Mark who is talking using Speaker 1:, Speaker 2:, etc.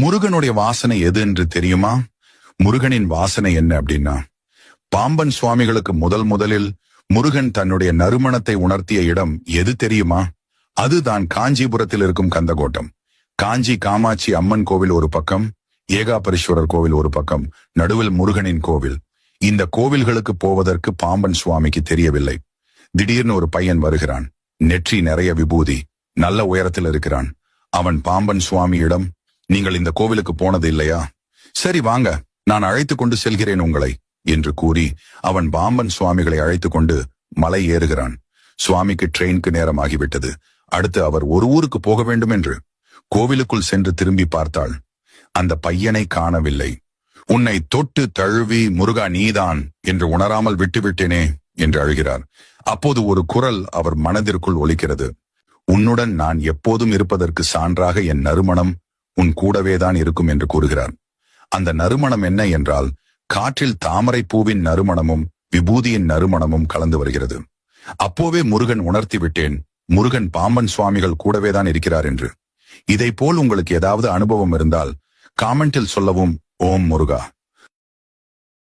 Speaker 1: முருகனுடைய வாசனை எது என்று தெரியுமா? முருகனின் வாசனை என்ன அப்படின்னா, பாம்பன் சுவாமிகளுக்கு முதலில் முருகன் தன்னுடைய நறுமணத்தை உணர்த்திய இடம் எது தெரியுமா? அதுதான் காஞ்சிபுரத்தில் இருக்கும் கந்தகோட்டம். காஞ்சி காமாட்சி அம்மன் கோவில் ஒரு பக்கம், ஏகாபரீஸ்வரர் கோவில் ஒரு பக்கம், நடுவில் முருகனின் கோவில். இந்த கோவில்களுக்கு போவதற்கு பாம்பன் சுவாமிக்கு தெரியவில்லை. திடீர்னு ஒரு பையன் வருகிறான். நெற்றி நிறைய விபூதி, நல்ல உயரத்தில் இருக்கிறான். அவன் பாம்பன் சுவாமியிடம், நீங்கள் இந்த கோவிலுக்கு போனது இல்லையா? சரி வாங்க, நான் அழைத்து கொண்டு செல்கிறேன் உங்களை என்று கூறி அவன் பாம்பன் சுவாமிகளை அழைத்து கொண்டு மலை ஏறுகிறான். சுவாமிக்கு ட்ரெயினுக்கு நேரமாகிவிட்டது. அடுத்து அவர் ஒரு ஊருக்கு போக வேண்டும் என்று கோவிலுக்குள் சென்று திரும்பி பார்த்தாள். அந்த பையனை காணவில்லை. உன்னை தொட்டு தழுவி முருகா நீதான் என்று உணராமல் விட்டுவிட்டேனே என்று அழுகிறார். அப்போது ஒரு குரல் அவர் மனதிற்குள் ஒலிக்கிறது. உன்னுடன் நான் எப்போதும் இருப்பதற்கு சான்றாக என் நறுமணம் உன் கூடவேதான் இருக்கும் என்று கூறுகிறார். அந்த நறுமணம் என்ன என்றால், காற்றில் தாமரை பூவின் நறுமணமும் விபூதியின் நறுமணமும் கலந்து வருகிறது. அப்போவே முருகன் உணர்த்தி விட்டேன், முருகன் பாம்பன் சுவாமிகள் கூடவேதான் இருக்கிறார் என்று. இதை போல் உங்களுக்கு ஏதாவது அனுபவம் இருந்தால் காமெண்டில் சொல்லவும். ஓம் முருகா.